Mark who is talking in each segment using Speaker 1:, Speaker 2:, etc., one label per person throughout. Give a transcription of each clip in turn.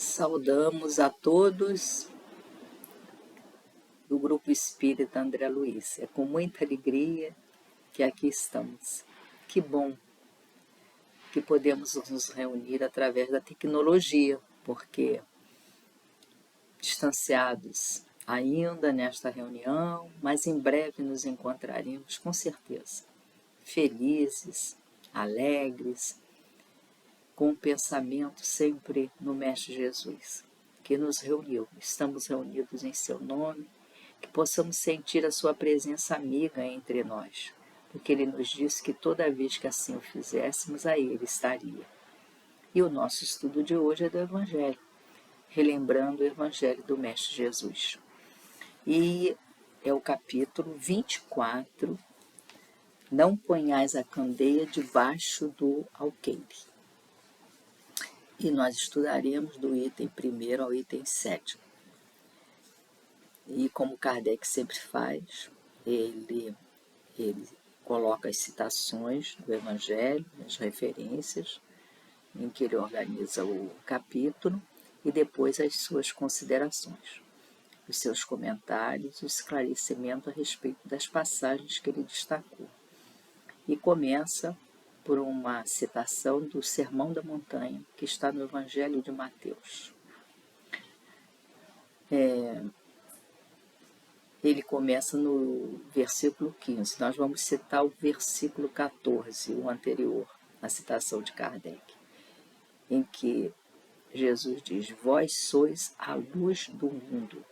Speaker 1: Saudamos a todos do Grupo Espírita André Luiz. É com muita alegria que aqui estamos. Que bom que podemos nos reunir através da tecnologia, porque distanciados ainda nesta reunião, mas em breve nos encontraremos com certeza. Felizes, alegres, com o pensamento sempre no Mestre Jesus, que nos reuniu. Estamos reunidos em seu nome, que possamos sentir a sua presença amiga entre nós, porque ele nos disse que toda vez que assim o fizéssemos, aí ele estaria. E o nosso estudo de hoje é do Evangelho, relembrando o Evangelho do Mestre Jesus. E é o capítulo 24, não ponhais a candeia debaixo do alqueire. E nós estudaremos do item 1º ao item 7º. E como Kardec sempre faz, ele coloca as citações do Evangelho, as referências, em que ele organiza o capítulo, e depois as suas considerações, os seus comentários, o esclarecimento a respeito das passagens que ele destacou. E começa por uma citação do Sermão da Montanha, que está no Evangelho de Mateus. Ele começa no versículo 15. Nós vamos citar o versículo 14, o anterior, a citação de Kardec, em que Jesus diz: vós sois a luz do mundo.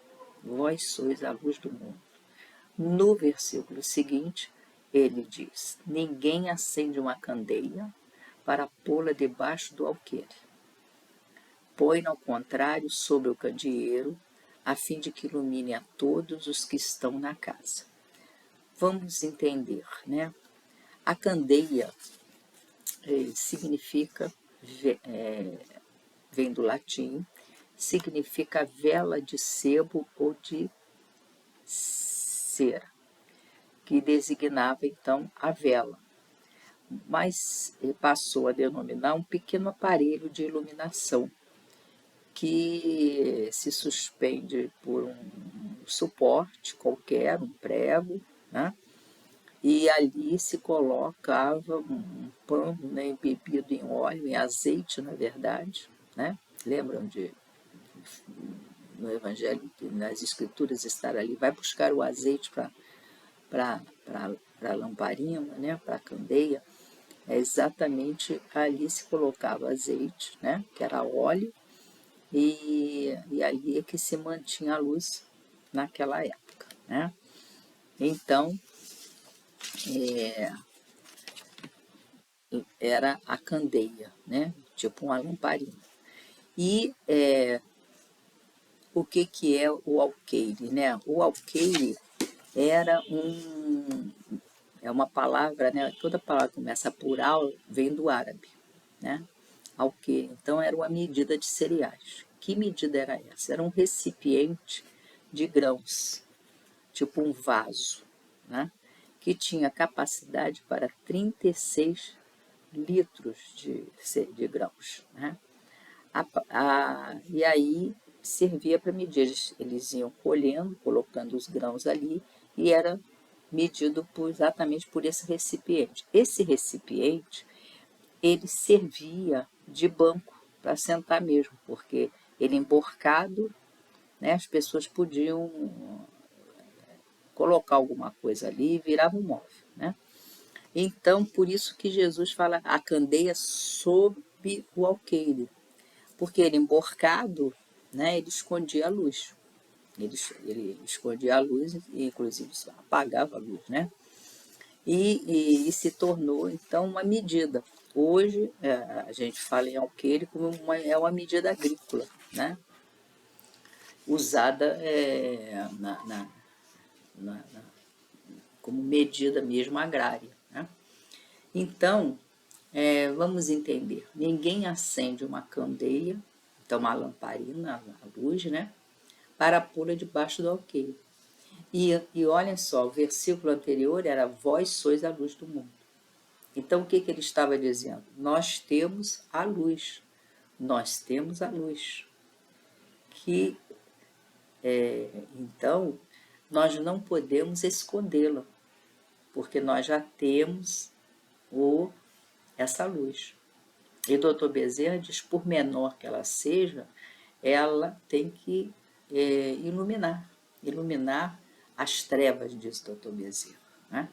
Speaker 1: Vós sois a luz do mundo. No versículo seguinte, ele diz: ninguém acende uma candeia para pô-la debaixo do alqueire. Põe-na, ao contrário, sobre o candeeiro, a fim de que ilumine a todos os que estão na casa. Vamos entender, né? A candeia significa, vem do latim, significa vela de sebo ou de cera, que designava então a vela, mas passou a denominar um pequeno aparelho de iluminação que se suspende por um suporte qualquer, um prego, né? E ali se colocava um pano, né, embebido em óleo, em azeite, na verdade, né? Lembram no Evangelho, nas Escrituras, estar ali, vai buscar o azeite para a lamparina, né, para a candeia. É exatamente ali se colocava azeite, né, que era óleo, e ali é que se mantinha a luz naquela época, né? Então, era a candeia, né? Tipo uma lamparina. E o que é o alqueire, né? O alqueire era é uma palavra, né? Toda palavra que começa por al vem do árabe, né? Alqueire. Então era uma medida de cereais. Que medida era essa? Era um recipiente de grãos, tipo um vaso, né? Que tinha capacidade para 36 litros de grãos, né? E aí servia para medir. Eles iam colhendo, colocando os grãos ali, e era medido exatamente por esse recipiente. Esse recipiente, ele servia de banco para sentar mesmo, porque ele emborcado, né, as pessoas podiam colocar alguma coisa ali e virava um móvel, né? Então, por isso que Jesus fala a candeia sob o alqueire, porque ele emborcado, né, ele escondia a luz. Ele escondia a luz e, inclusive, apagava a luz, né? E se tornou, então, uma medida. Hoje, a gente fala em alqueire como é uma medida agrícola, né? Usada como medida mesmo agrária, né? Então, vamos entender. Ninguém acende uma candeia, então uma lamparina, a luz, né? Para pô-la debaixo do alqueire. E olha só, o versículo anterior era: vós sois a luz do mundo. Então, o que ele estava dizendo? Nós temos a luz. Nós temos a luz. que, então, nós não podemos escondê-la, porque nós já temos essa luz. E o Dr. Bezerra diz, por menor que ela seja, ela tem que iluminar as trevas, diz o Dr. Bezerra. Né?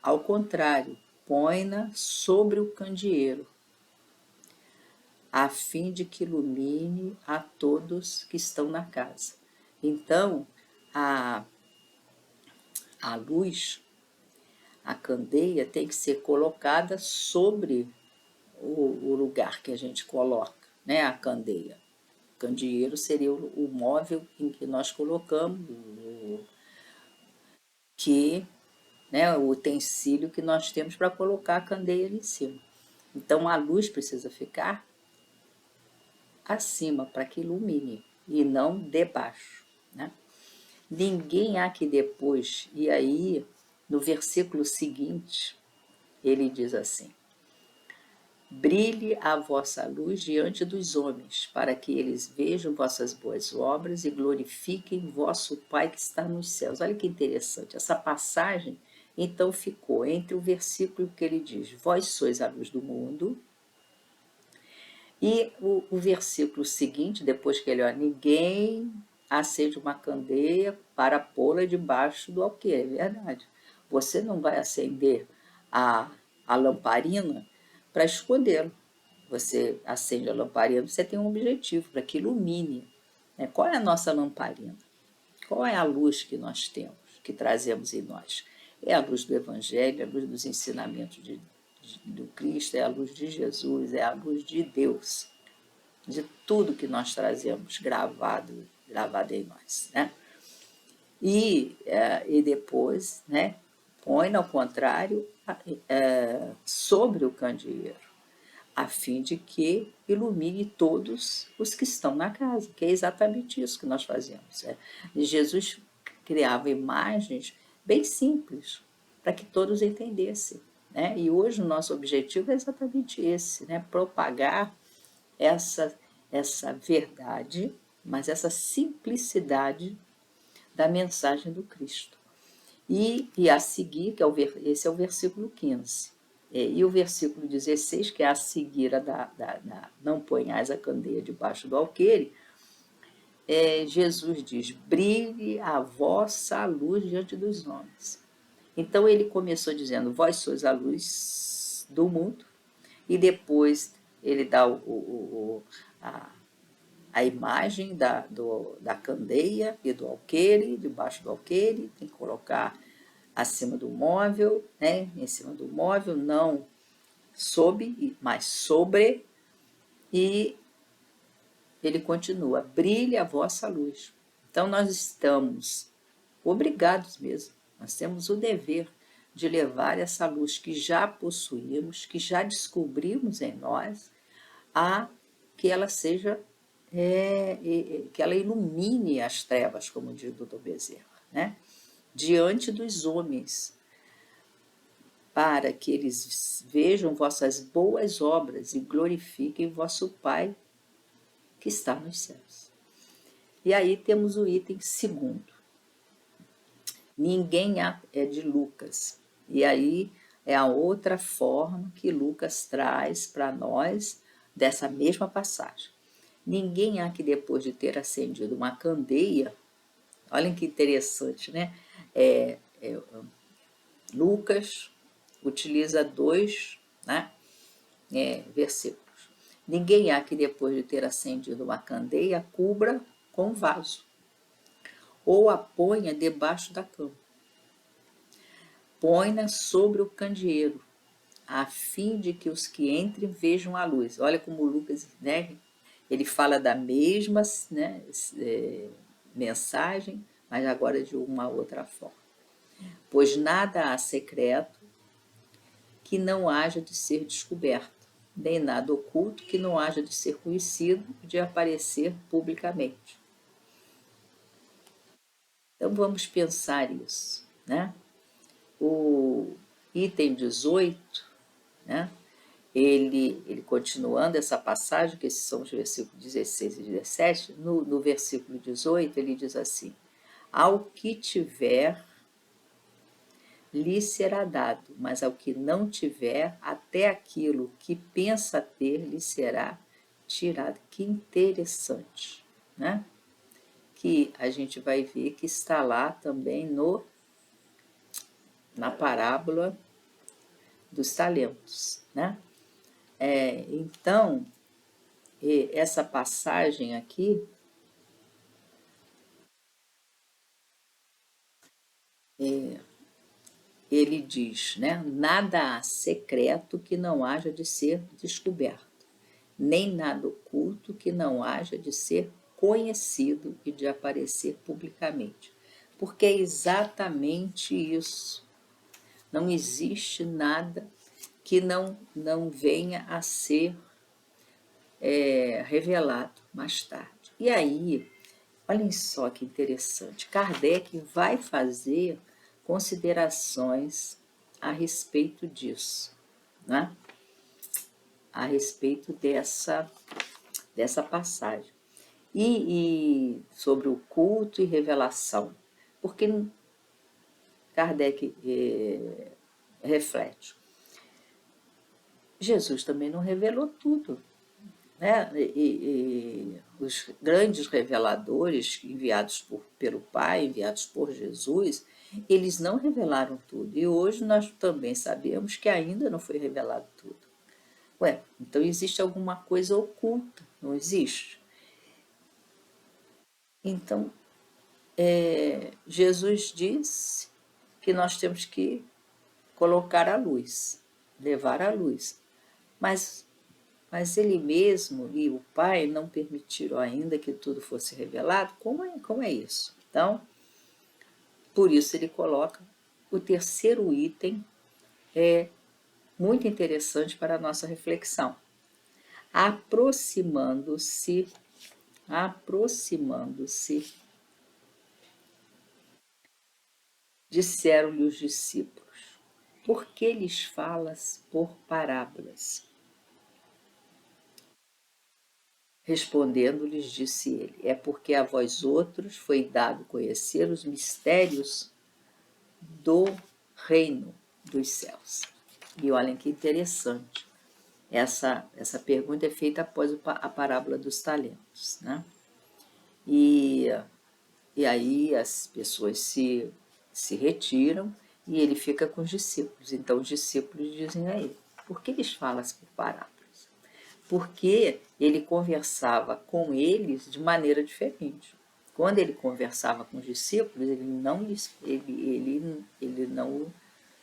Speaker 1: Ao contrário, põe-na sobre o candeeiro, a fim de que ilumine a todos que estão na casa. Então, a luz, a candeia, tem que ser colocada sobre o lugar que a gente coloca, né, a candeia. O candeeiro seria o móvel em que nós colocamos, né, o utensílio que nós temos para colocar a candeia ali em cima. Então, a luz precisa ficar acima, para que ilumine, e não debaixo. Né? Ninguém há que depois, e aí, no versículo seguinte, ele diz assim, brilhe a vossa luz diante dos homens, para que eles vejam vossas boas obras e glorifiquem vosso Pai que está nos céus. Olha que interessante, essa passagem, então, ficou entre o versículo que ele diz, vós sois a luz do mundo, e o versículo seguinte, depois que ele, ninguém acende uma candeia para pô-la debaixo do alqueire. É verdade. Você não vai acender a lamparina para escondê-lo. Você acende a lamparina, você tem um objetivo, para que ilumine. Né? Qual é a nossa lamparina? Qual é a luz que nós temos, que trazemos em nós? É a luz do Evangelho, é a luz dos ensinamentos do Cristo, é a luz de Jesus, é a luz de Deus, de tudo que nós trazemos gravado em nós. Né? E depois, né, põe ao contrário sobre o candeeiro, a fim de que ilumine todos os que estão na casa, que é exatamente isso que nós fazemos. Jesus criava imagens bem simples, para que todos entendessem. Né? E hoje o nosso objetivo é exatamente esse, né? Propagar essa verdade, mas essa simplicidade da mensagem do Cristo. E a seguir, esse é o versículo 15, e o versículo 16, que é a seguir não ponhais a candeia debaixo do alqueire, Jesus diz, brilhe a vossa luz diante dos homens. Então ele começou dizendo, vós sois a luz do mundo, e depois ele dá a imagem da candeia e do alqueire, debaixo do alqueire, tem que colocar acima do móvel, né? Em cima do móvel, não sob, mas sobre, e ele continua, brilhe a vossa luz. Então nós estamos obrigados mesmo, nós temos o dever de levar essa luz que já possuímos, que já descobrimos em nós, a que ela seja, que ela ilumine as trevas, como diz o Dr. Bezerra, né? Diante dos homens, para que eles vejam vossas boas obras e glorifiquem vosso Pai que está nos céus. E aí temos o item segundo. Ninguém é de Lucas. E aí é a outra forma que Lucas traz para nós dessa mesma passagem. Ninguém há que depois de ter acendido uma candeia, olhem que interessante, né? Lucas utiliza dois, né, versículos. Ninguém há que depois de ter acendido uma candeia cubra com vaso, ou a ponha debaixo da cama. Põe-na sobre o candeeiro, a fim de que os que entrem vejam a luz. Olha como Lucas, né, ele fala da mesma, né, mensagem, mas agora de uma outra forma. Pois nada há secreto que não haja de ser descoberto, nem nada oculto que não haja de ser conhecido, de aparecer publicamente. Então vamos pensar isso, né? O item 18, né, ele continuando essa passagem, que esses são os versículos 16 e 17, no versículo 18 ele diz assim: ao que tiver, lhe será dado, mas ao que não tiver, até aquilo que pensa ter, lhe será tirado. Que interessante, né? Que a gente vai ver que está lá também na parábola dos talentos, né? Então, essa passagem aqui, ele diz, né? Nada há secreto que não haja de ser descoberto, nem nada oculto que não haja de ser conhecido e de aparecer publicamente. Porque é exatamente isso. Não existe nada que não venha a ser revelado mais tarde. E aí, olhem só que interessante, Kardec vai fazer considerações a respeito disso, né? A respeito dessa passagem. E sobre o culto e revelação, porque Kardec reflete. Jesus também não revelou tudo, né? Os grandes reveladores enviados pelo Pai, enviados por Jesus, eles não revelaram tudo. E hoje nós também sabemos que ainda não foi revelado tudo. Ué, então existe alguma coisa oculta, não existe? Então, Jesus disse que nós temos que colocar a luz, levar a luz. Mas ele mesmo e o Pai não permitiram ainda que tudo fosse revelado. Como é isso? Então, por isso ele coloca o terceiro item, muito interessante para a nossa reflexão. Aproximando-se, disseram-lhe os discípulos: por que lhes falas por parábolas? Respondendo-lhes, disse ele: é porque a vós outros foi dado conhecer os mistérios do reino dos céus. E olhem que interessante. Essa pergunta é feita após a parábola dos talentos, né? E aí as pessoas se retiram e ele fica com os discípulos. Então os discípulos dizem a ele: por que lhes falas por parábolas? Porque ele conversava com eles de maneira diferente. Quando ele conversava com os discípulos,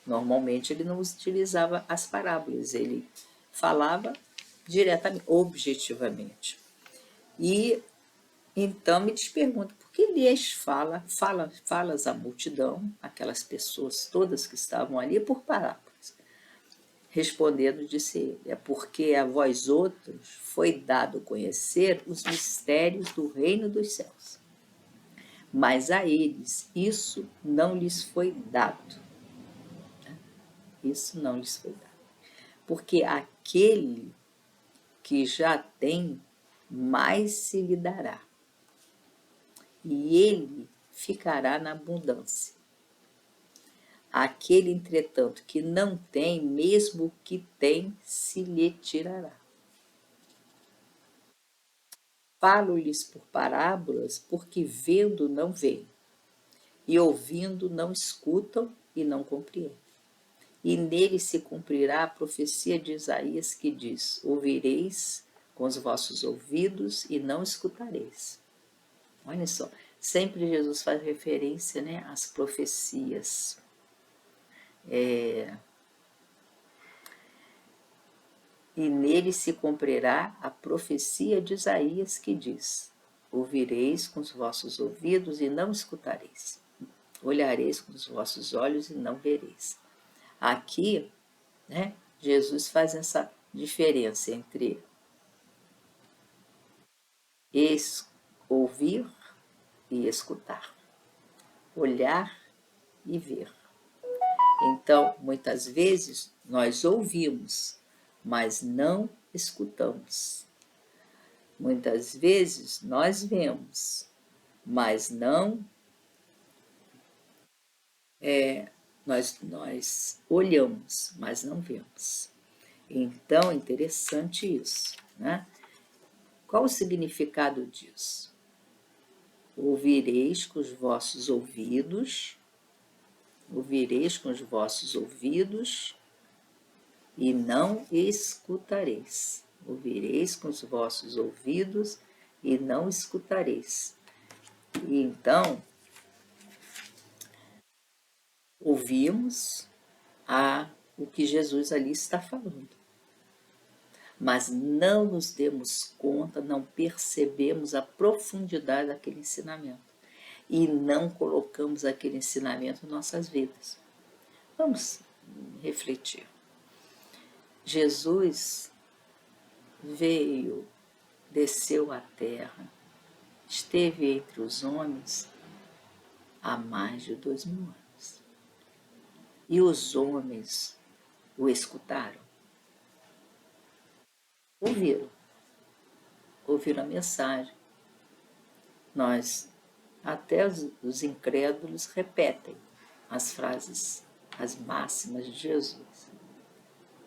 Speaker 1: normalmente ele não utilizava as parábolas, ele falava diretamente, objetivamente. E então me pergunta, por que lhes falas à multidão, aquelas pessoas todas que estavam ali, por parábolas? Respondendo, disse ele: é porque a vós outros foi dado conhecer os mistérios do reino dos céus. Mas a eles isso não lhes foi dado. Isso não lhes foi dado. Porque aquele que já tem, mais se lhe dará. E ele ficará na abundância. Aquele, entretanto, que não tem, mesmo o que tem, se lhe tirará. Falo-lhes por parábolas, porque vendo não veem, e ouvindo não escutam e não compreendem. E nele se cumprirá a profecia de Isaías que diz: ouvireis com os vossos ouvidos e não escutareis. Olha só, sempre Jesus faz referência, né, às profecias. E nele se cumprirá a profecia de Isaías que diz: ouvireis com os vossos ouvidos e não escutareis. Olhareis com os vossos olhos e não vereis. Aqui, né, Jesus faz essa diferença entre ouvir e escutar, olhar e ver. Então, muitas vezes, nós ouvimos, mas não escutamos. Muitas vezes nós vemos, mas não nós olhamos, mas não vemos. Então, é interessante isso, né? Qual o significado disso? Ouvireis com os vossos ouvidos e não escutareis. Ouvireis com os vossos ouvidos e não escutareis. E então, ouvimos o que Jesus ali está falando. Mas não nos demos conta, não percebemos a profundidade daquele ensinamento. E não colocamos aquele ensinamento em nossas vidas. Vamos refletir. Jesus veio, desceu à terra, esteve entre os homens há mais de 2000 anos. E os homens o escutaram? Ouviram a mensagem. Até os incrédulos repetem as frases, as máximas de Jesus.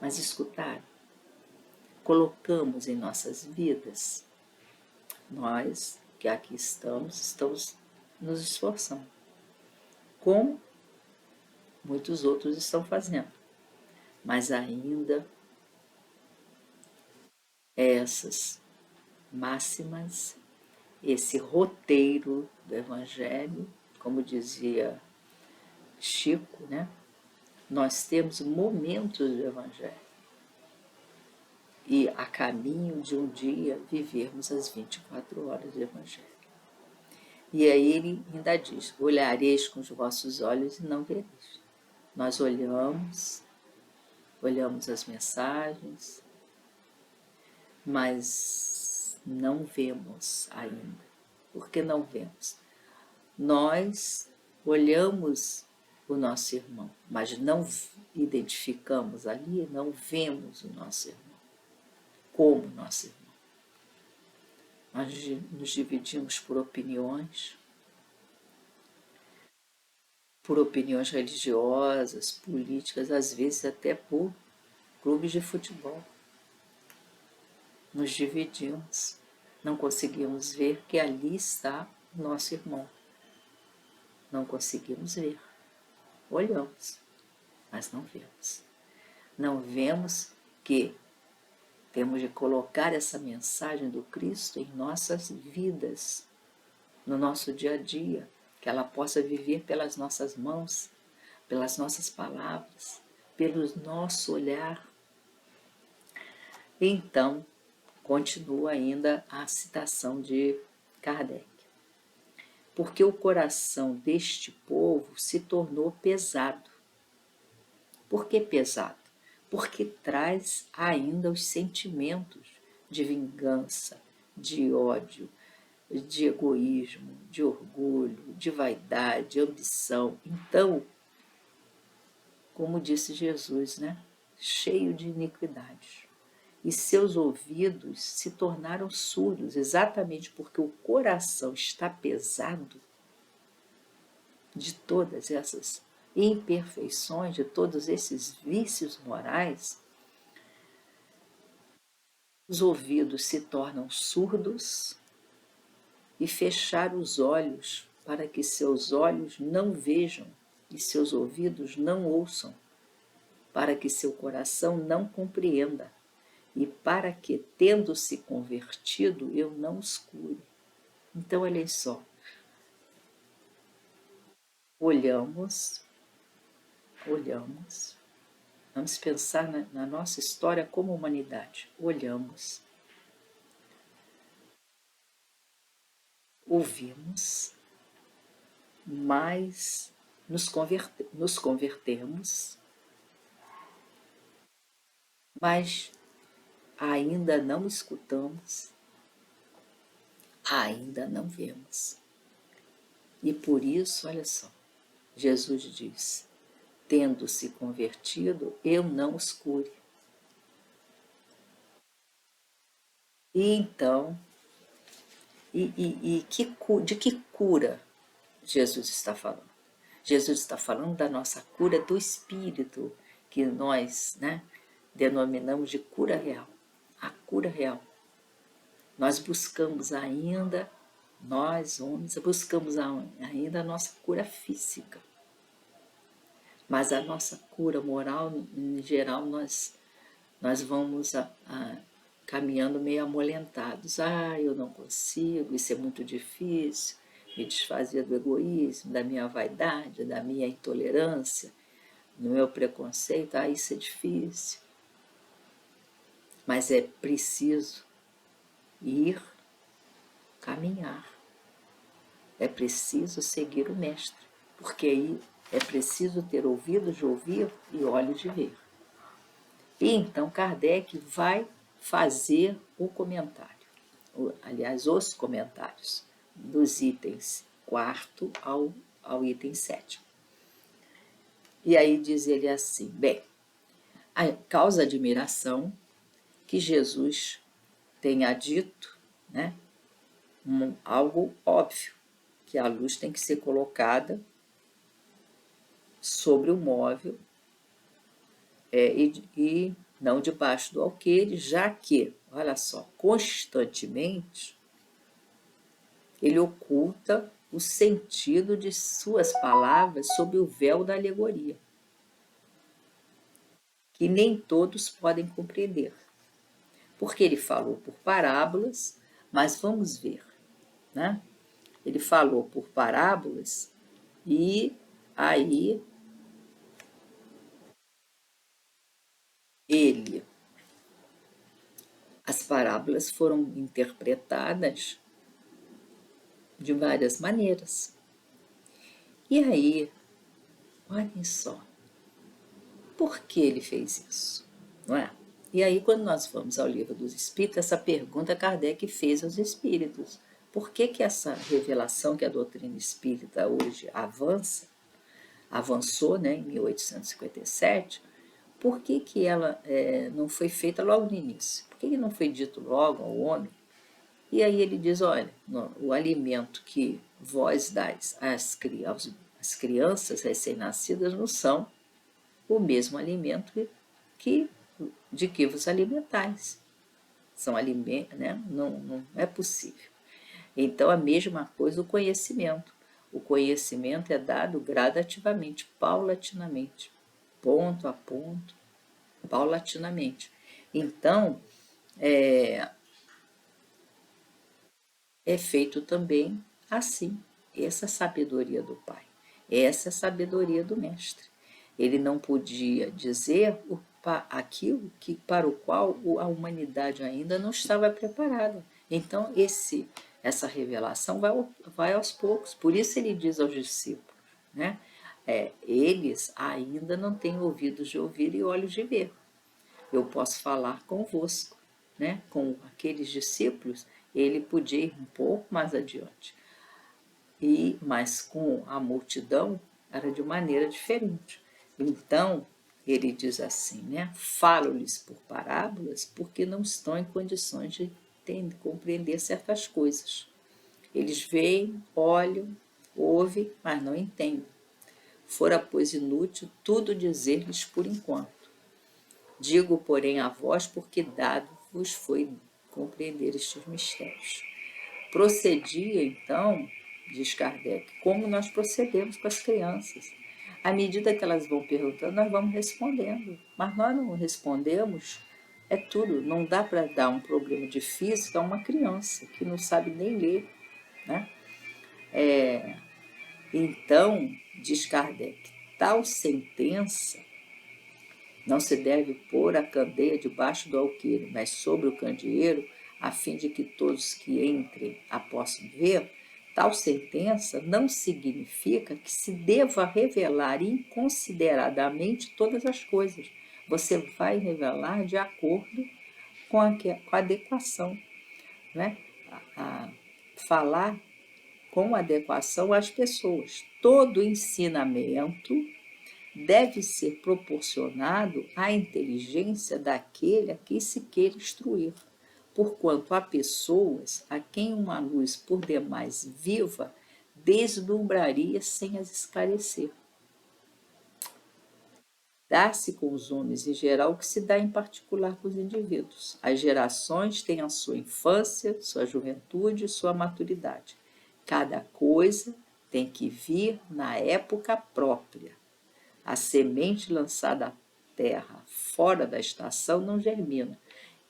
Speaker 1: Mas escutaram? Colocamos em nossas vidas? Nós que aqui estamos nos esforçando, como muitos outros estão fazendo. Mas ainda essas máximas, esse roteiro do Evangelho, como dizia Chico, né? Nós temos momentos do Evangelho e a caminho de um dia vivermos as 24 horas do Evangelho. E aí ele ainda diz: olhareis com os vossos olhos e não vereis. Nós olhamos as mensagens, mas não vemos ainda. Por que não vemos? Nós olhamos o nosso irmão, mas não identificamos ali, não vemos o nosso irmão como nosso irmão. Nós nos dividimos por opiniões religiosas, políticas, às vezes até por clubes de futebol. Nos dividimos, não conseguimos ver que ali está o nosso irmão. Não conseguimos ver. Olhamos, mas não vemos. Não vemos que temos de colocar essa mensagem do Cristo em nossas vidas, no nosso dia a dia, que ela possa viver pelas nossas mãos, pelas nossas palavras, pelo nosso olhar. Então, continua ainda a citação de Kardec. Porque o coração deste povo se tornou pesado. Por que pesado? Porque traz ainda os sentimentos de vingança, de ódio, de egoísmo, de orgulho, de vaidade, de ambição. Então, como disse Jesus, né? Cheio de iniquidades. E seus ouvidos se tornaram surdos, exatamente porque o coração está pesado de todas essas imperfeições, de todos esses vícios morais. Os ouvidos se tornam surdos e fechar os olhos para que seus olhos não vejam e seus ouvidos não ouçam, para que seu coração não compreenda e para que, tendo-se convertido, eu não os cure. Então, olhem só, olhamos, vamos pensar na nossa história como humanidade, olhamos, ouvimos, mas nos convertemos, mas ainda não escutamos, ainda não vemos. E por isso, olha só, Jesus diz: tendo-se convertido, eu não os cure. E então, de que cura Jesus está falando? Jesus está falando da nossa cura do espírito, que nós, né, denominamos de cura real. A cura real. Nós buscamos ainda, nós homens, buscamos ainda a nossa cura física. Mas a nossa cura moral, em geral, nós vamos caminhando meio amolentados. Eu não consigo, isso é muito difícil, me desfazer do egoísmo, da minha vaidade, da minha intolerância, do meu preconceito, isso é difícil. Mas é preciso ir caminhar. É preciso seguir o mestre, porque aí é preciso ter ouvidos de ouvir e olhos de ver. E então Kardec vai fazer o comentário, aliás, os comentários dos itens 4º ao item 7º. E aí diz ele assim, bem, causa admiração que Jesus tenha dito, né, algo óbvio, que a luz tem que ser colocada sobre o móvel e não debaixo do alqueire, já que, olha só, constantemente ele oculta o sentido de suas palavras sob o véu da alegoria, que nem todos podem compreender, porque ele falou por parábolas, mas vamos ver, né? Ele falou por parábolas e aí as parábolas foram interpretadas de várias maneiras. E aí, olhem só, por que ele fez isso, não é? E aí, quando nós vamos ao Livro dos Espíritos, essa pergunta Kardec fez aos espíritos. Por que essa revelação que a doutrina espírita hoje avançou, né, em 1857, por que ela não foi feita logo no início? Por que não foi dito logo ao homem? E aí ele diz, olha, o alimento que vós dais às crianças recém-nascidas não são o mesmo alimento de que vos alimentais. São alimentos, né? Não é possível. Então, a mesma coisa o conhecimento. O conhecimento é dado gradativamente, paulatinamente, ponto a ponto, paulatinamente. Então, é feito também assim, essa sabedoria do Pai, essa sabedoria do Mestre. Ele não podia dizer aquilo para o qual a humanidade ainda não estava preparada. Então, essa revelação vai aos poucos. Por isso ele diz aos discípulos, né? Eles ainda não têm ouvidos de ouvir e olhos de ver. Eu posso falar convosco, né? Com aqueles discípulos, ele podia ir um pouco mais adiante. Mas com a multidão era de maneira diferente. Então, ele diz assim, né? Falo-lhes por parábolas porque não estão em condições de compreender certas coisas. Eles veem, olham, ouvem, mas não entendem. Fora, pois, inútil tudo dizer-lhes por enquanto. Digo, porém, a vós porque dado vos foi compreender estes mistérios. Procedia, então, diz Kardec, como nós procedemos com as crianças. À medida que elas vão perguntando, nós vamos respondendo. Mas nós não respondemos, é tudo. Não dá para dar um problema de física a uma criança que não sabe nem ler, né? Então, diz Kardec, tal sentença não se deve pôr a candeia debaixo do alqueire, mas sobre o candeeiro, a fim de que todos que entrem a possam ver. Tal sentença não significa que se deva revelar inconsideradamente todas as coisas. Você vai revelar de acordo com a adequação, né? Falar com adequação às pessoas. Todo ensinamento deve ser proporcionado à inteligência daquele a quem se queira instruir. porquanto há pessoas a quem uma luz por demais viva deslumbraria sem as esclarecer. Dá-se com os homens em geral o que se dá em particular com os indivíduos. As gerações têm a sua infância, sua juventude, sua maturidade. Cada coisa tem que vir na época própria. A semente lançada à terra fora da estação não germina.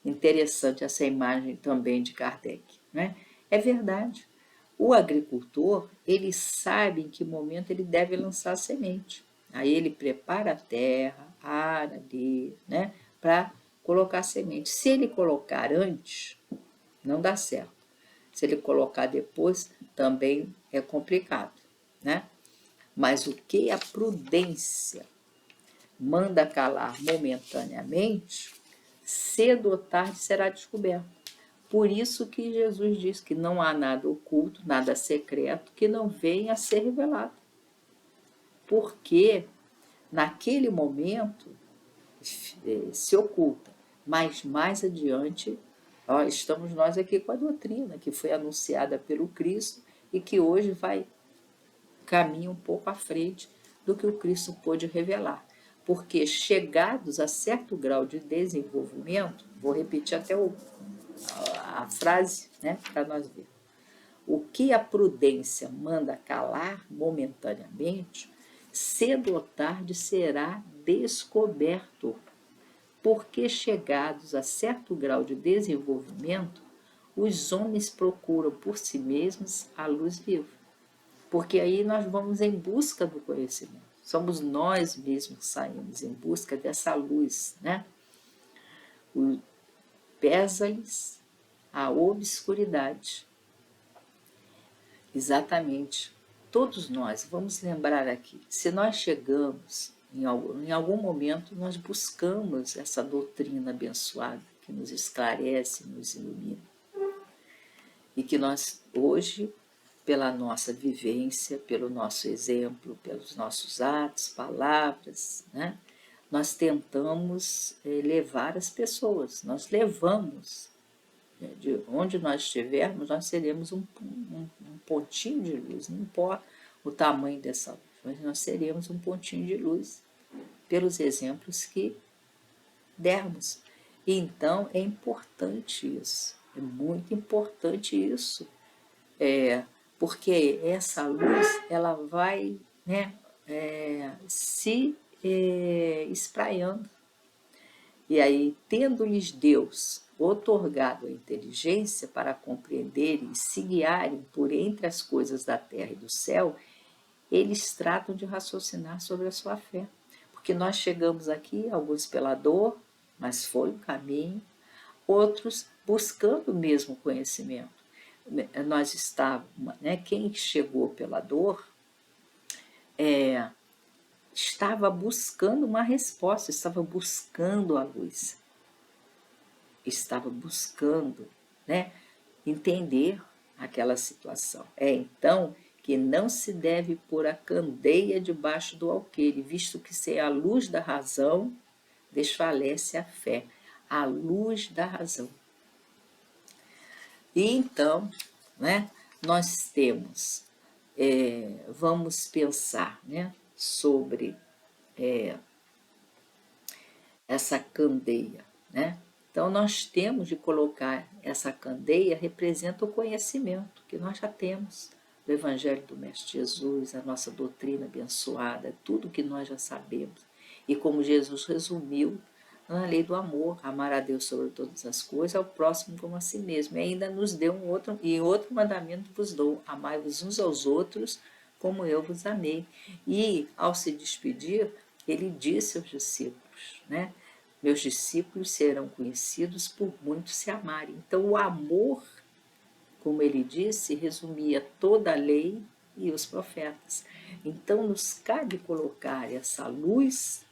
Speaker 1: Interessante essa imagem também de Kardec, né? É verdade. O agricultor, ele sabe em que momento ele deve lançar a semente. Aí ele prepara a terra, ara ali, né, para colocar a semente. Se ele colocar antes, não dá certo. Se ele colocar depois, também é complicado, né? Mas o que a prudência manda calar momentaneamente, cedo ou tarde será descoberto. Por isso que Jesus diz que não há nada oculto, nada secreto, que não venha a ser revelado. Porque naquele momento se oculta, mas mais adiante estamos nós aqui com a doutrina que foi anunciada pelo Cristo e que hoje vai caminho um pouco à frente do que o Cristo pôde revelar. Porque chegados a certo grau de desenvolvimento, vou repetir até a frase, né, para nós ver. O que a prudência manda calar momentaneamente, cedo ou tarde será descoberto, porque chegados a certo grau de desenvolvimento, os homens procuram por si mesmos a luz viva. Porque aí nós vamos em busca do conhecimento. Somos nós mesmos que saímos em busca dessa luz, né? Pesa-lhes a obscuridade. Exatamente. Todos nós, vamos lembrar aqui, se nós chegamos, em algum momento, nós buscamos essa doutrina abençoada que nos esclarece, nos ilumina. E que nós, hoje, pela nossa vivência, pelo nosso exemplo, pelos nossos atos, palavras, né? Nós tentamos levar as pessoas, nós levamos. De onde nós estivermos, nós seremos um pontinho de luz, não importa o tamanho dessa luz, mas nós seremos um pontinho de luz pelos exemplos que dermos. E então é importante isso, é muito importante isso, porque essa luz ela vai, né, se espraiando. E aí, tendo-lhes Deus otorgado a inteligência para compreenderem e se guiarem por entre as coisas da terra e do céu, eles tratam de raciocinar sobre a sua fé. Porque nós chegamos aqui, alguns pela dor, mas foi um caminho, outros buscando o mesmo conhecimento. Nós estávamos, né, quem chegou pela dor estava buscando uma resposta, estava buscando a luz, estava buscando, né, entender aquela situação. É então que não se deve pôr a candeia debaixo do alqueire, visto que sem a luz da razão desfalece a fé, a luz da razão. E então, né, nós temos, vamos pensar, né, sobre essa candeia, né? Então, nós temos de colocar essa candeia, representa o conhecimento que nós já temos do Evangelho do Mestre Jesus, a nossa doutrina abençoada, tudo que nós já sabemos. E como Jesus resumiu na lei do amor, amar a Deus sobre todas as coisas, ao próximo como a si mesmo. E ainda nos deu outro mandamento vos dou, amai-vos uns aos outros como eu vos amei. E, ao se despedir, ele disse aos discípulos, né? Meus discípulos serão conhecidos por muitos se amarem. Então, o amor, como ele disse, resumia toda a lei e os profetas. Então, nos cabe colocar essa luz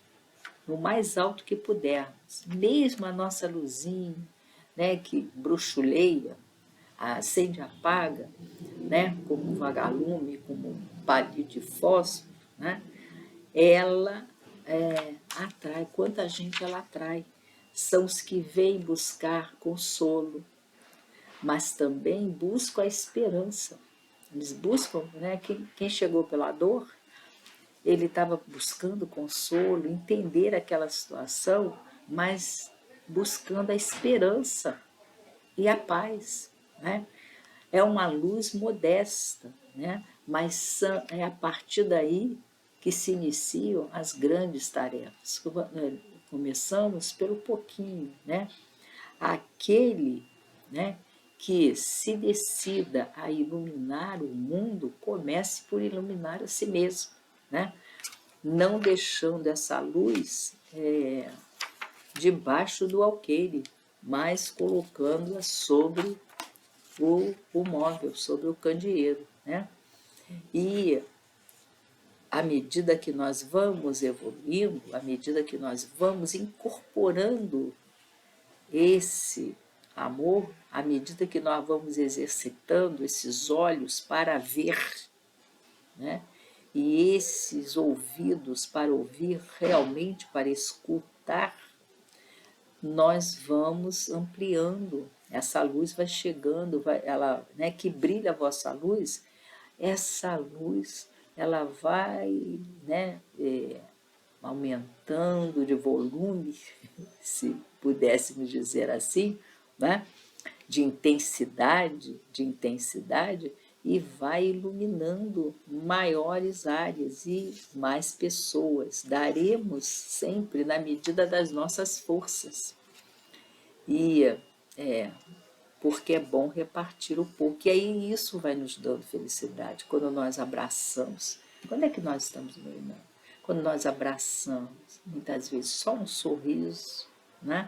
Speaker 1: no mais alto que pudermos. Mesmo a nossa luzinha, né, que bruxuleia, acende e apaga, né, como um vagalume, como um palito de fósforo, né, ela atrai. Quanta gente ela atrai? São os que vêm buscar consolo, mas também buscam a esperança. Eles buscam, né? Quem chegou pela dor, ele estava buscando consolo, entender aquela situação, mas buscando a esperança e a paz, né? É uma luz modesta, né? Mas é a partir daí que se iniciam as grandes tarefas. Começamos pelo pouquinho, né? Aquele, né, que se decida a iluminar o mundo, comece por iluminar a si mesmo, né? Não deixando essa luz debaixo do alqueire, mas colocando-a sobre o móvel, sobre o candeeiro, né? E à medida que nós vamos evoluindo, à medida que nós vamos incorporando esse amor, à medida que nós vamos exercitando esses olhos para ver, né? E esses ouvidos para ouvir, realmente para escutar, nós vamos ampliando. Essa luz vai chegando, ela, né, que brilha a vossa luz, essa luz ela vai, né, aumentando de volume, se pudéssemos dizer assim, né, de intensidade, e vai iluminando maiores áreas e mais pessoas. Daremos sempre na medida das nossas forças. E porque é bom repartir o pouco. E aí isso vai nos dando felicidade, quando nós abraçamos. Quando é que nós estamos iluminando? Quando nós abraçamos, muitas vezes só um sorriso, né?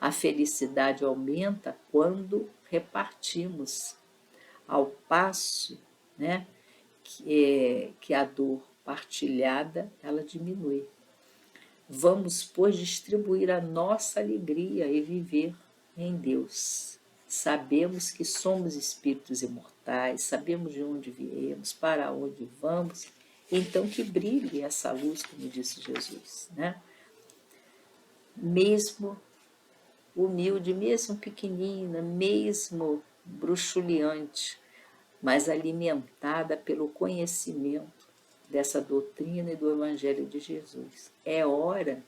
Speaker 1: A felicidade aumenta quando repartimos, ao passo, né, que a dor partilhada ela diminui. Vamos, pois, distribuir a nossa alegria e viver em Deus. Sabemos que somos espíritos imortais, sabemos de onde viemos, para onde vamos, então que brilhe essa luz, como disse Jesus, né? Mesmo humilde, mesmo pequenina, mesmo bruxuleante, mas alimentada pelo conhecimento dessa doutrina e do Evangelho de Jesus. É hora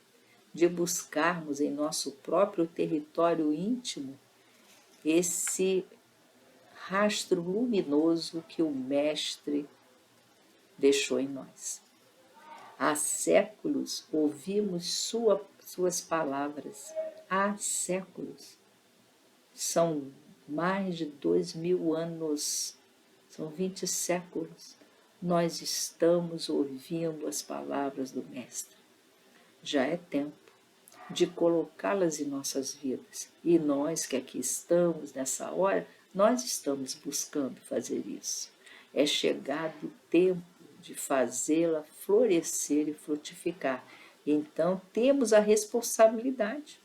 Speaker 1: de buscarmos em nosso próprio território íntimo esse rastro luminoso que o Mestre deixou em nós. Há séculos ouvimos suas palavras, há séculos. São mais de 2000 anos, são 20 séculos. Nós estamos ouvindo as palavras do Mestre. Já é tempo de colocá-las em nossas vidas. E nós que aqui estamos nessa hora, nós estamos buscando fazer isso. É chegado o tempo de fazê-la florescer e frutificar. Então temos a responsabilidade.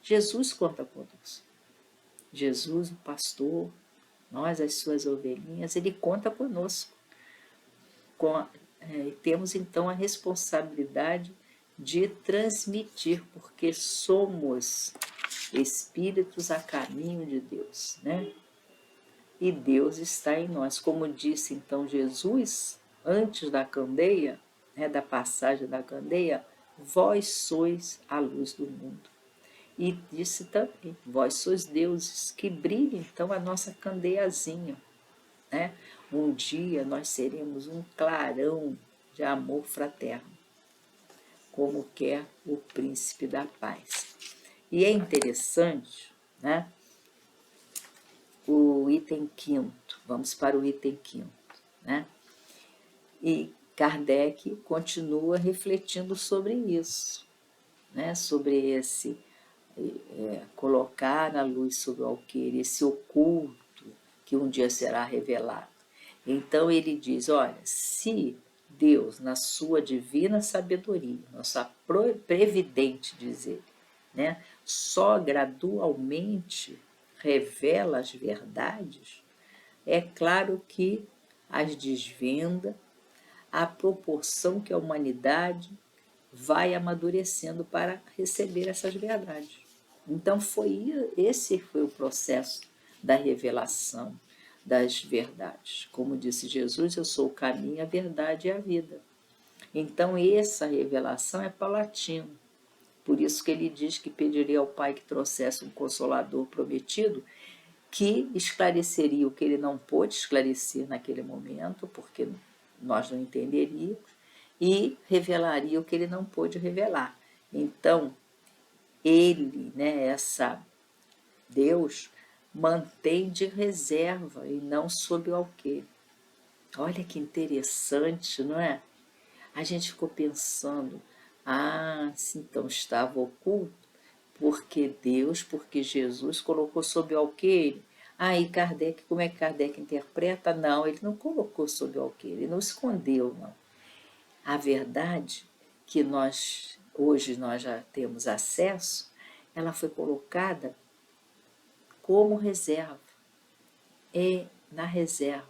Speaker 1: Jesus conta conosco. Jesus, o pastor, nós, as suas ovelhinhas, ele conta conosco. Temos então a responsabilidade de transmitir, porque somos espíritos a caminho de Deus, né? E Deus está em nós. Como disse então Jesus, antes da candeia, né, da passagem da candeia, vós sois a luz do mundo. E disse também, vós sois deuses, que brilhe então a nossa candeiazinha, né? Um dia nós seremos um clarão de amor fraterno, como quer o príncipe da paz. E é interessante, né? O item quinto, vamos para o item quinto, né? E Kardec continua refletindo sobre isso, né? Sobre esse colocar a luz sobre o alqueire, esse oculto que um dia será revelado. Então ele diz, olha, se Deus, na sua divina sabedoria, nossa previdente, diz ele, né, só gradualmente revela as verdades, é claro que as desvenda à proporção que a humanidade vai amadurecendo para receber essas verdades. Então esse foi o processo da revelação das verdades. Como disse Jesus, eu sou o caminho, a verdade e a vida. Então, essa revelação é paulatina. Por isso que ele diz que pediria ao Pai que trouxesse um Consolador prometido, que esclareceria o que ele não pôde esclarecer naquele momento, porque nós não entenderíamos, e revelaria o que ele não pôde revelar. Então, ele, Deus, mantém de reserva e não sob o alqueire. Olha que interessante, não é? A gente ficou pensando, então estava oculto, porque Jesus colocou sob o alqueire. E Kardec, como é que Kardec interpreta? Não, ele não colocou sob o alqueire, ele não escondeu, não. A verdade que hoje nós já temos acesso, ela foi colocada como reserva, na reserva.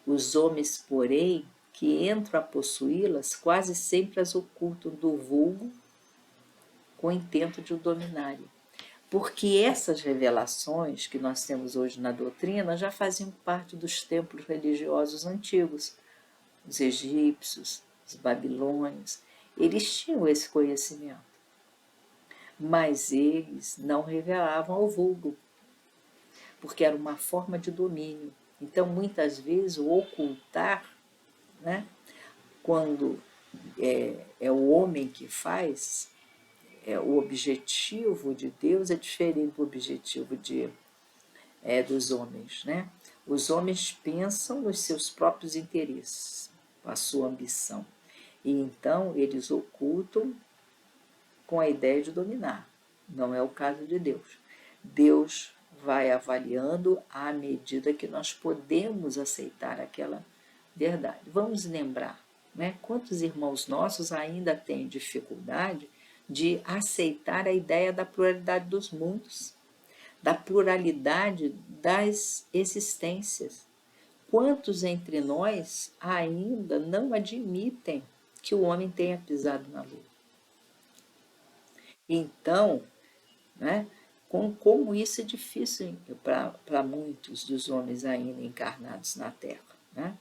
Speaker 1: Os homens, porém, que entram a possuí-las, quase sempre as ocultam do vulgo com o intento de o dominarem. Porque essas revelações que nós temos hoje na doutrina já faziam parte dos templos religiosos antigos. Os egípcios, os babilônios, eles tinham esse conhecimento. Mas eles não revelavam ao vulgo, porque era uma forma de domínio. Então, muitas vezes, o ocultar, quando é o homem que faz, o objetivo de Deus é diferente do objetivo dos homens. Os homens pensam nos seus próprios interesses, a sua ambição. E então eles ocultam com a ideia de dominar. Não é o caso de Deus. Deus vai avaliando à medida que nós podemos aceitar aquela verdade. Vamos lembrar, quantos irmãos nossos ainda têm dificuldade de aceitar a ideia da pluralidade dos mundos, da pluralidade das existências. Quantos entre nós ainda não admitem que o homem tenha pisado na lua? Então, como isso é difícil para muitos dos homens ainda encarnados na Terra.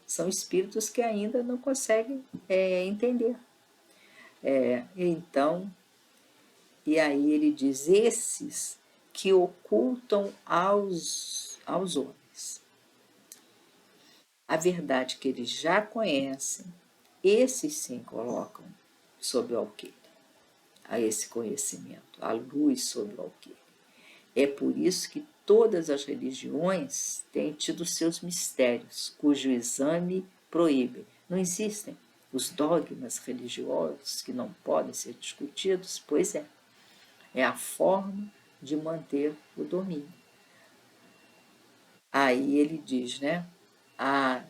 Speaker 1: São espíritos que ainda não conseguem entender. Então, e aí ele diz, esses que ocultam aos homens a verdade que eles já conhecem, esses sim colocam sob o alqueire, a esse conhecimento, a luz sob o alqueire. É por isso que todas as religiões têm tido seus mistérios, cujo exame proíbe. Não existem os dogmas religiosos que não podem ser discutidos? Pois é. É a forma de manter o domínio. Aí ele diz,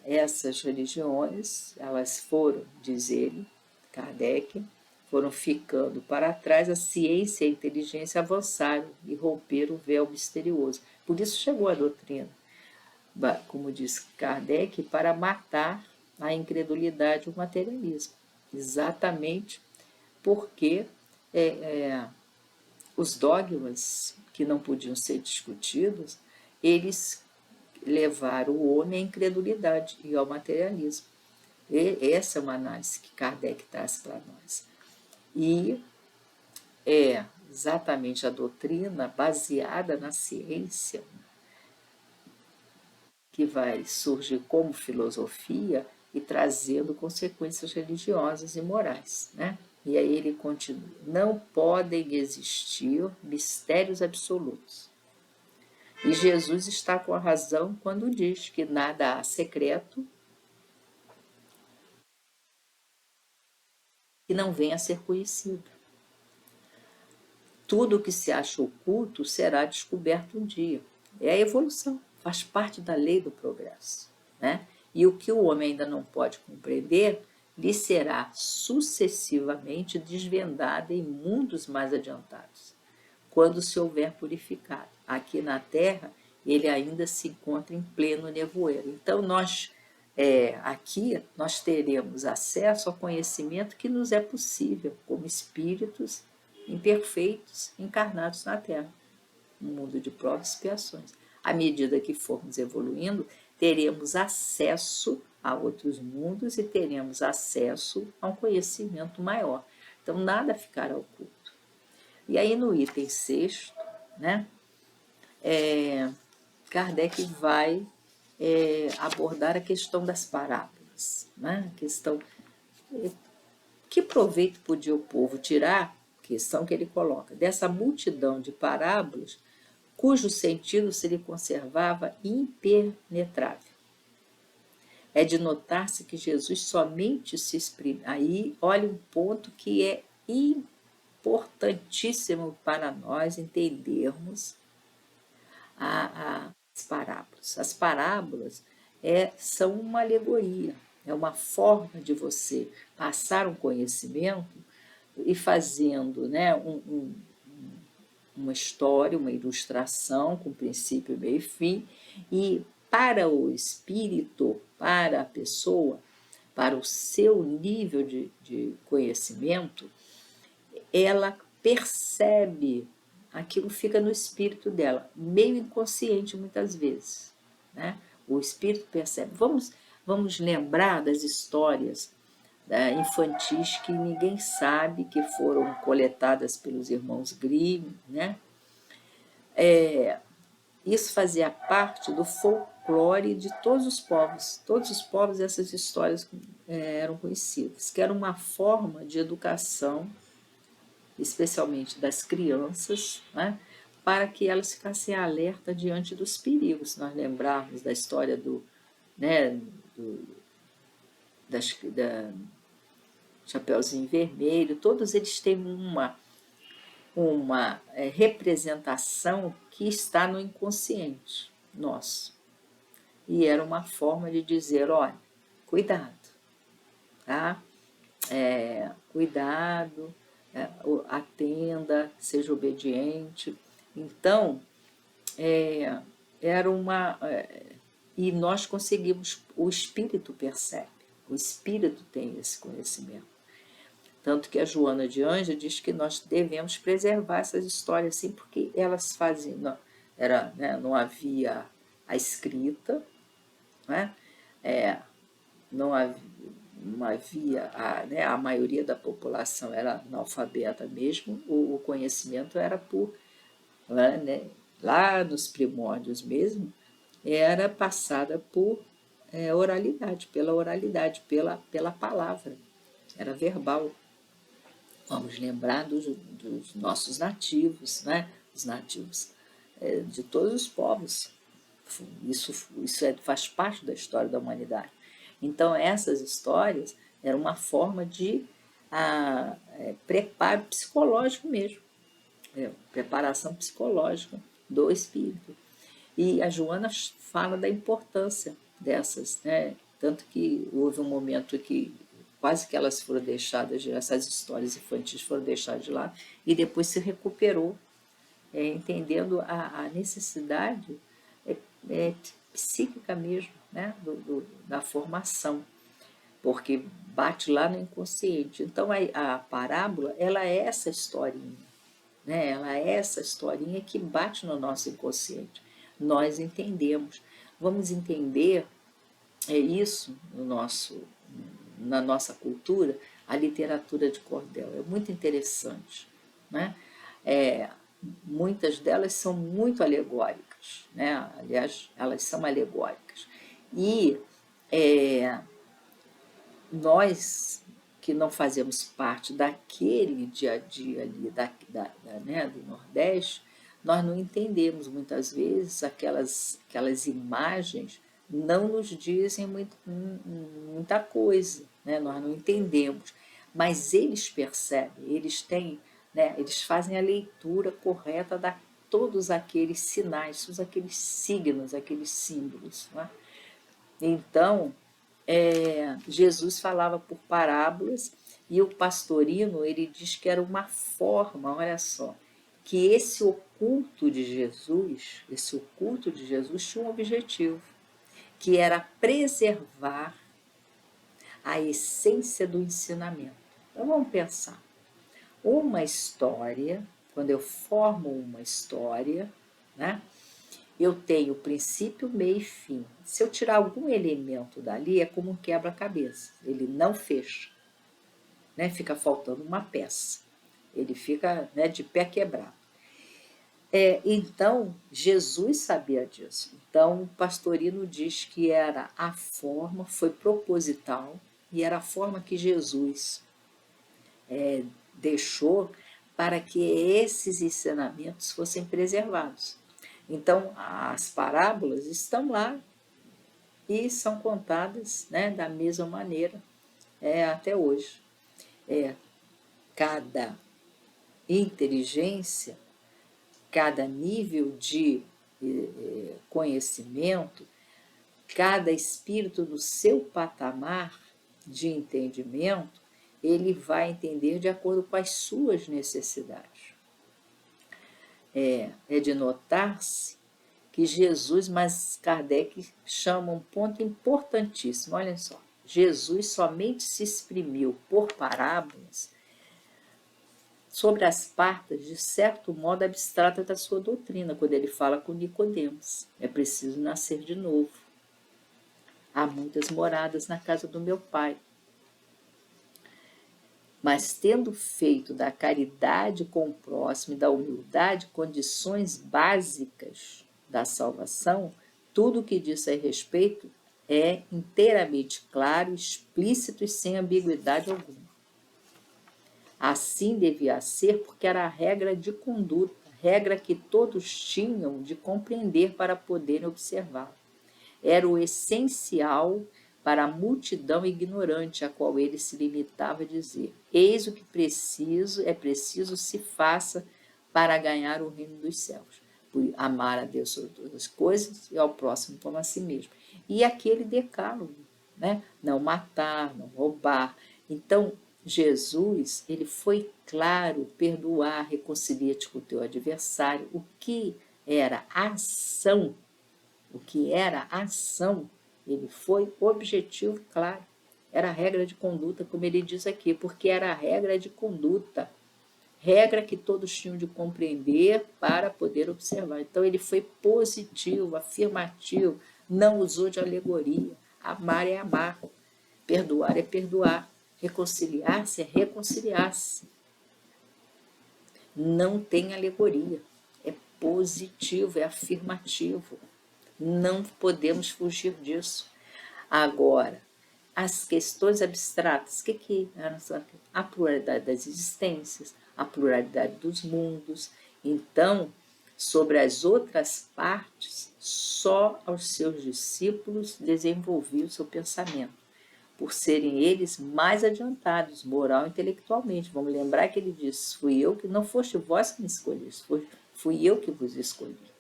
Speaker 1: essas religiões, elas foram, diz ele, Kardec, foram ficando para trás, a ciência e a inteligência avançaram e romperam o véu misterioso. Por isso chegou a doutrina, como diz Kardec, para matar a incredulidade e o materialismo. Exatamente porque os dogmas que não podiam ser discutidos, eles levaram o homem à incredulidade e ao materialismo. Essa é uma análise que Kardec traz para nós. E é exatamente a doutrina baseada na ciência que vai surgir como filosofia e trazendo consequências religiosas e morais, E aí ele continua, não podem existir mistérios absolutos. E Jesus está com a razão quando diz que nada há secreto que não venha a ser conhecido. Tudo o que se acha oculto será descoberto um dia. É a evolução, faz parte da lei do progresso. E o que o homem ainda não pode compreender, lhe será sucessivamente desvendado em mundos mais adiantados, quando se houver purificado. Aqui na Terra, ele ainda se encontra em pleno nevoeiro. Então, aqui nós teremos acesso ao conhecimento que nos é possível, como espíritos imperfeitos encarnados na Terra, um mundo de provas e expiações. À medida que formos evoluindo, teremos acesso a outros mundos e teremos acesso a um conhecimento maior. Então, nada ficará oculto. E aí, no item 6º, né, Kardec vai abordar a questão das parábolas, né? A questão, que proveito podia o povo tirar, questão que ele coloca, dessa multidão de parábolas, cujo sentido se lhe conservava impenetrável. É de notar-se que Jesus somente se exprime. Aí, olha um ponto que é importantíssimo para nós entendermos as parábolas. As parábolas são uma alegoria, é uma forma de você passar um conhecimento e fazendo, né, uma história, uma ilustração com princípio, meio e fim, e para o espírito, para a pessoa, para o seu nível de conhecimento, ela percebe, aquilo fica no espírito dela, meio inconsciente muitas vezes, né? O espírito percebe. Vamos lembrar das histórias infantis que ninguém sabe, que foram coletadas pelos irmãos Grimm, né? Isso fazia parte do folclore de todos os povos. Todos os povos essas histórias eram conhecidas, que era uma forma de educação, especialmente das crianças, né, para que elas ficassem alerta diante dos perigos. Se nós lembrarmos da história da Chapeuzinho Vermelho, todos eles têm uma representação que está no inconsciente nosso. E era uma forma de dizer, olha, cuidado, tá? Cuidado, atenda, seja obediente. Então, era uma... e nós conseguimos, o espírito percebe, o espírito tem esse conhecimento. Tanto que a Joana de Ângeles diz que nós devemos preservar essas histórias assim, porque elas fazem... não havia a escrita, né? Não havia a maioria da população era analfabeta mesmo, o conhecimento era lá nos primórdios mesmo, era passada por oralidade, pela palavra, era verbal. Vamos lembrar dos nossos nativos, né? Os nativos de todos os povos. Isso faz parte da história da humanidade. Então, essas histórias eram uma forma de preparo psicológico mesmo, preparação psicológica do espírito. E a Joana fala da importância dessas, né? Tanto que houve um momento que quase que elas foram deixadas, essas histórias infantis foram deixadas de lado, e depois se recuperou, entendendo a necessidade psíquica mesmo, né? Da formação, porque bate lá no inconsciente. Então, a parábola, ela é essa historinha, né? Ela é essa historinha que bate no nosso inconsciente. Nós entendemos. Vamos entender isso na nossa cultura, a literatura de cordel. É muito interessante, né? Muitas delas são muito alegóricas, né? Aliás, elas são alegóricas. E nós que não fazemos parte daquele dia a dia ali né, do Nordeste, nós não entendemos muitas vezes aquelas imagens, não nos dizem muita coisa, né? Nós não entendemos, mas eles percebem, eles têm, né, eles fazem a leitura correta de todos aqueles sinais, todos aqueles signos, aqueles símbolos, né? Então, Jesus falava por parábolas, e o Pastorino, ele diz que era uma forma, olha só, que esse oculto de Jesus tinha um objetivo, que era preservar a essência do ensinamento. Então vamos pensar, uma história, quando eu formo uma história, né, eu tenho princípio, meio e fim. Se eu tirar algum elemento dali, é como um quebra-cabeça. Ele não fecha, né? Fica faltando uma peça. Ele fica, né, de pé quebrado. Então, Jesus sabia disso. Então, o Pastorino diz que era a forma, foi proposital, e era a forma que Jesus deixou para que esses ensinamentos fossem preservados. Então, as parábolas estão lá e são contadas, né, da mesma maneira até hoje. Cada inteligência, cada nível de conhecimento, cada espírito do seu patamar de entendimento, ele vai entender de acordo com as suas necessidades. É de notar-se que Jesus, mas Kardec chama um ponto importantíssimo, olha só, Jesus somente se exprimiu por parábolas sobre as partes, de certo modo, abstratas da sua doutrina, quando ele fala com Nicodemos. É preciso nascer de novo. Há muitas moradas na casa do meu Pai. Mas tendo feito da caridade com o próximo e da humildade condições básicas da salvação, tudo o que diz a respeito é inteiramente claro, explícito e sem ambiguidade alguma. Assim devia ser, porque era a regra de conduta, regra que todos tinham de compreender para poderem observar. Era o essencial para a multidão ignorante, a qual ele se limitava a dizer: eis o que é preciso se faça para ganhar o reino dos céus. Por amar a Deus sobre todas as coisas e ao próximo como a si mesmo. E aquele decálogo, né? Não matar, não roubar. Então, Jesus, ele foi claro: perdoar, reconcilia-te com o teu adversário. O que era ação? O que era ação? Ele foi objetivo, claro. Era a regra de conduta, como ele diz aqui, porque era a regra de conduta. Regra que todos tinham de compreender para poder observar. Então, ele foi positivo, afirmativo, não usou de alegoria. Amar é amar, perdoar é perdoar, reconciliar-se é reconciliar-se. Não tem alegoria, é positivo, é afirmativo. Não podemos fugir disso. Agora, as questões abstratas, o que é a pluralidade das existências, a pluralidade dos mundos. Então, sobre as outras partes, só aos seus discípulos desenvolvia o seu pensamento, por serem eles mais adiantados, moral e intelectualmente. Vamos lembrar que ele disse: fui eu que, não foste vós que me escolheste, fui eu que vos escolhi.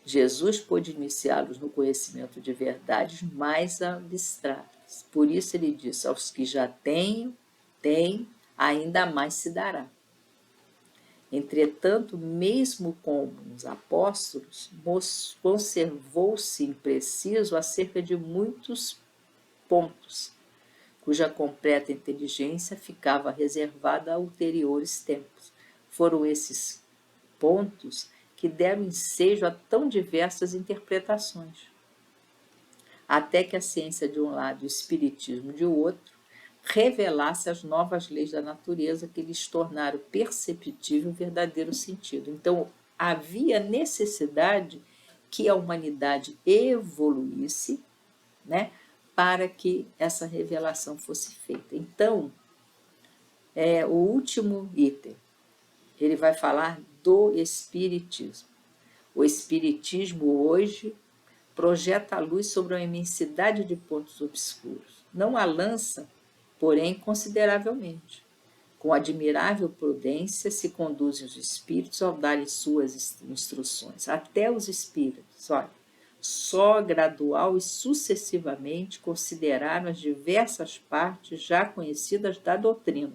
Speaker 1: Jesus pôde iniciá-los no conhecimento de verdades mais abstratas. Por isso ele disse: aos que já têm, ainda mais se dará. Entretanto, mesmo com os apóstolos, conservou-se impreciso acerca de muitos pontos, cuja completa inteligência ficava reservada a ulteriores tempos. Foram esses pontos que deram ensejo a tão diversas interpretações, até que a ciência de um lado e o espiritismo de outro revelasse as novas leis da natureza que lhes tornaram perceptível o verdadeiro sentido. Então, havia necessidade que a humanidade evoluísse, né, para que essa revelação fosse feita. Então, o último item, ele vai falar do Espiritismo. O Espiritismo hoje projeta a luz sobre uma imensidade de pontos obscuros. Não a lança, porém, consideravelmente. Com admirável prudência se conduzem os espíritos ao darem suas instruções. Até os espíritos, olha, só gradual e sucessivamente consideraram as diversas partes já conhecidas da doutrina.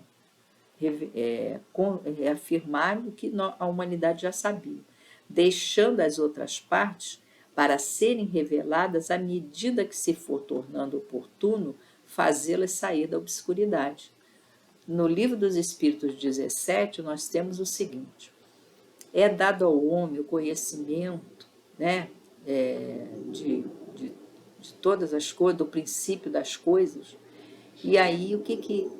Speaker 1: Afirmaram o que a humanidade já sabia, deixando as outras partes para serem reveladas à medida que se for tornando oportuno fazê-las sair da obscuridade. No Livro dos Espíritos 17, nós temos o seguinte: é dado ao homem o conhecimento, né, de todas as coisas, do princípio das coisas. E aí o que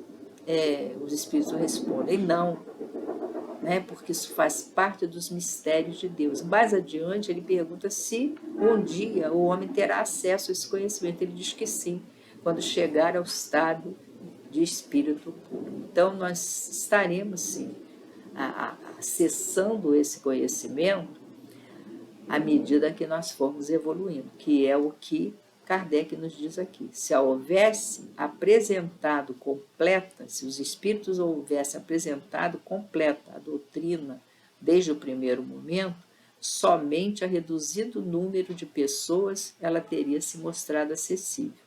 Speaker 1: os espíritos respondem? Não, né, porque isso faz parte dos mistérios de Deus. Mais adiante ele pergunta se um dia o homem terá acesso a esse conhecimento. Ele diz que sim, quando chegar ao estado de espírito puro. Então nós estaremos sim acessando esse conhecimento à medida que nós formos evoluindo, que é o que Kardec nos diz aqui. Se houvesse apresentado completa, se os espíritos houvessem apresentado completa a doutrina desde o primeiro momento, somente a reduzido número de pessoas ela teria se mostrado acessível.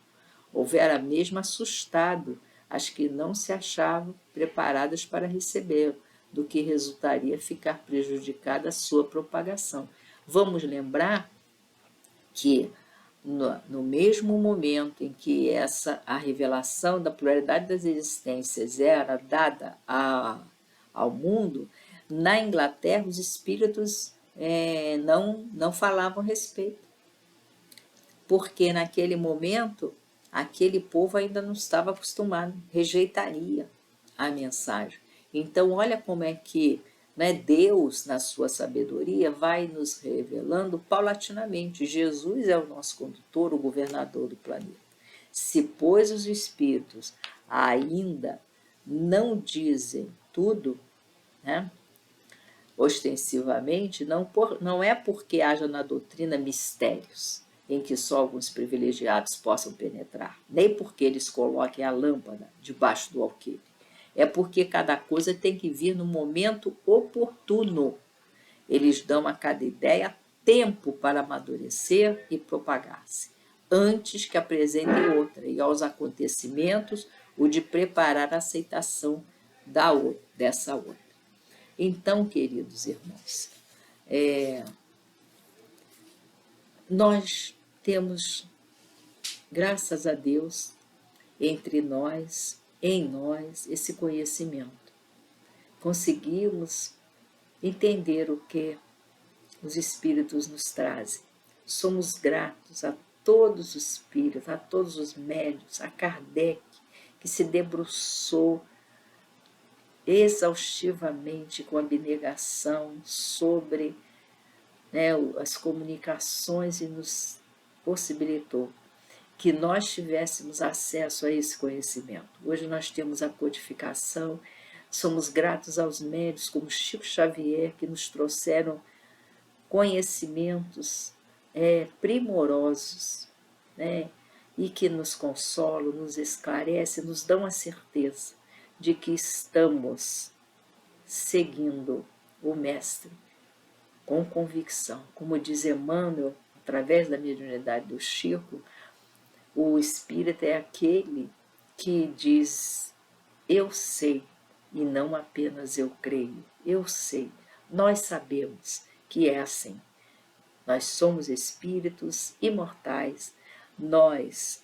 Speaker 1: Houvera mesmo assustado as que não se achavam preparadas para receber, do que resultaria ficar prejudicada a sua propagação. Vamos lembrar que no mesmo momento em que a revelação da pluralidade das existências era dada ao mundo, na Inglaterra os espíritos não falavam a respeito, porque naquele momento aquele povo ainda não estava acostumado, rejeitaria a mensagem. Então olha como é que, né, Deus, na sua sabedoria, vai nos revelando paulatinamente. Jesus é o nosso condutor, o governador do planeta. Se, pois, os espíritos ainda não dizem tudo, né, ostensivamente, não é porque haja na doutrina mistérios em que só alguns privilegiados possam penetrar, nem porque eles coloquem a lâmpada debaixo do alqueire. É porque cada coisa tem que vir no momento oportuno. Eles dão a cada ideia tempo para amadurecer e propagar-se, antes que apresentem outra, e aos acontecimentos o de preparar a aceitação dessa outra. Então, queridos irmãos, nós temos, graças a Deus, entre nós, em nós, esse conhecimento. Conseguimos entender o que os espíritos nos trazem. Somos gratos a todos os espíritos, a todos os médiuns, a Kardec, que se debruçou exaustivamente, com abnegação, sobre, né, as comunicações, e nos possibilitou que nós tivéssemos acesso a esse conhecimento. Hoje nós temos a codificação, somos gratos aos médiuns como Chico Xavier, que nos trouxeram conhecimentos primorosos, né, e que nos consolam, nos esclarecem, nos dão a certeza de que estamos seguindo o Mestre com convicção. Como diz Emmanuel, através da mediunidade do Chico, o espírita é aquele que diz: eu sei, e não apenas eu creio, eu sei. Nós sabemos que é assim. Nós somos espíritos imortais, nós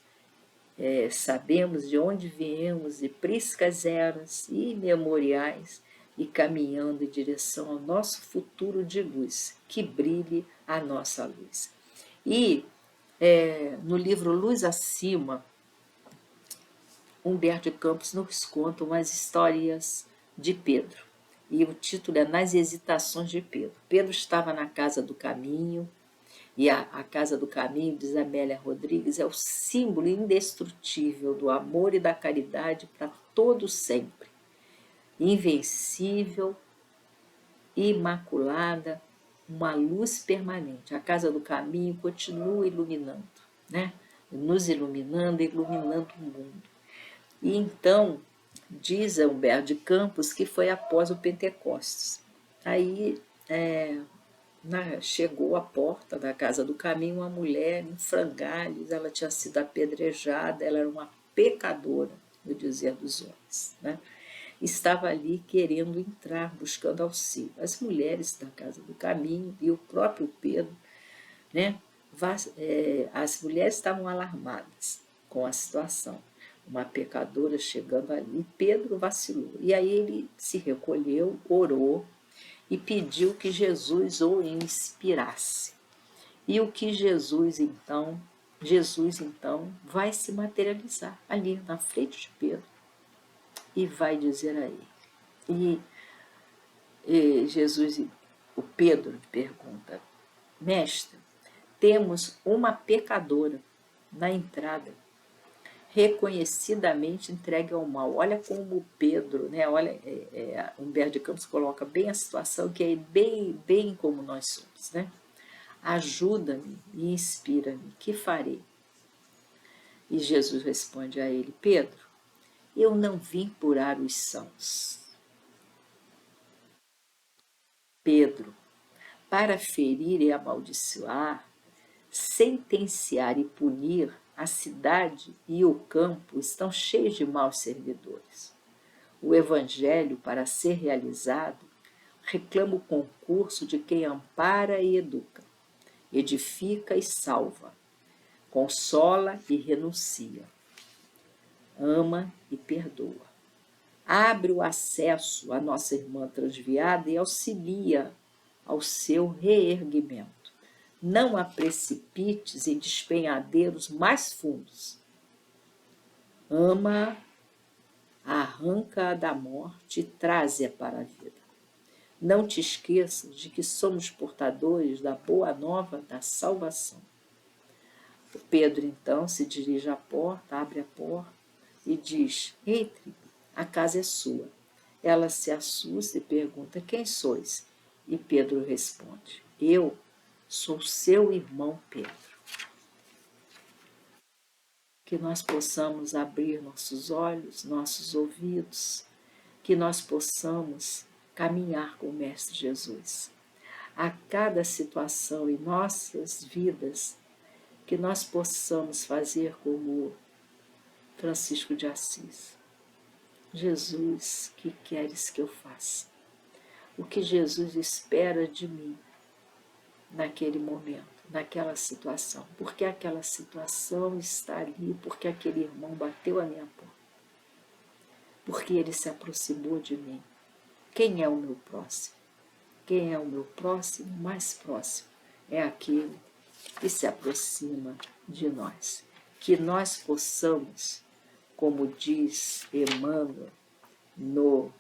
Speaker 1: sabemos de onde viemos, de priscas eras imemoriais, e caminhando em direção ao nosso futuro de luz, que brilhe a nossa luz. E no livro Luz Acima, Humberto de Campos nos conta umas histórias de Pedro. E o título é Nas Hesitações de Pedro. Pedro estava na Casa do Caminho, e a Casa do Caminho, diz Amélia Rodrigues, é o símbolo indestrutível do amor e da caridade para todo sempre. Invencível, imaculada, uma luz permanente. A Casa do Caminho continua iluminando, né? Nos iluminando, iluminando o mundo. E então, diz Humberto de Campos que foi após o Pentecostes. Aí chegou à porta da Casa do Caminho uma mulher em frangalhos, ela tinha sido apedrejada, ela era uma pecadora, no dizer dos homens, né? Estava ali querendo entrar, buscando auxílio. As mulheres da Casa do Caminho e o próprio Pedro, né? As mulheres estavam alarmadas com a situação. Uma pecadora chegando ali, Pedro vacilou. E aí ele se recolheu, orou, e pediu que Jesus o inspirasse. E o que Jesus então vai se materializar ali na frente de Pedro e vai dizer a ele. O Pedro pergunta: Mestre, temos uma pecadora na entrada, reconhecidamente entregue ao mal. Olha como Pedro, né? Olha, Humberto de Campos coloca bem a situação, que é bem como nós somos, né? Ajuda-me e inspira-me, que farei? E Jesus responde a ele: Pedro, eu não vim curar os sãos. Pedro, para ferir e amaldiçoar, sentenciar e punir, a cidade e o campo estão cheios de maus servidores. O Evangelho, para ser realizado, reclama o concurso de quem ampara e educa, edifica e salva, consola e renuncia, ama e perdoa. Abre o acesso à nossa irmã transviada e auxilia ao seu reerguimento. Não a precipites em despenhadeiros mais fundos. Ama-a, arranca-a da morte e traze-a para a vida. Não te esqueças de que somos portadores da boa nova da salvação. O Pedro, então, se dirige à porta, abre a porta e diz: Entre, a casa é sua. Ela se assusta e pergunta: Quem sois? E Pedro responde: Eu sou seu irmão Pedro. Que nós possamos abrir nossos olhos, nossos ouvidos, que nós possamos caminhar com o Mestre Jesus. A cada situação em nossas vidas, que nós possamos fazer como Francisco de Assis. Jesus, que queres que eu faça? O que Jesus espera de mim naquele momento, naquela situação? Porque aquela situação está ali, porque aquele irmão bateu a minha porta, porque ele se aproximou de mim. Quem é o meu próximo? Quem é o meu próximo? Mais próximo é aquele que se aproxima de nós. Que nós possamos, como diz Emmanuel no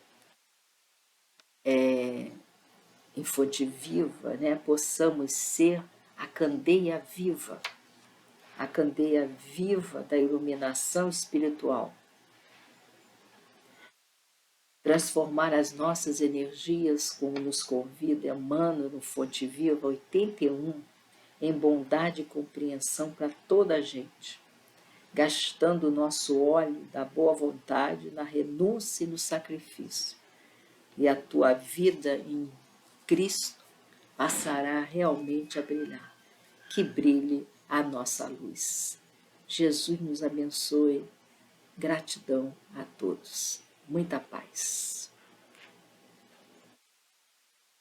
Speaker 1: em Fonte Viva, né, possamos ser a candeia viva da iluminação espiritual. Transformar as nossas energias, como nos convida Emmanuel no Fonte Viva 81, em bondade e compreensão para toda a gente, gastando o nosso óleo da boa vontade na renúncia e no sacrifício. E a tua vida em Cristo passará realmente a brilhar. Que brilhe a nossa luz. Jesus nos abençoe. Gratidão a todos. Muita paz.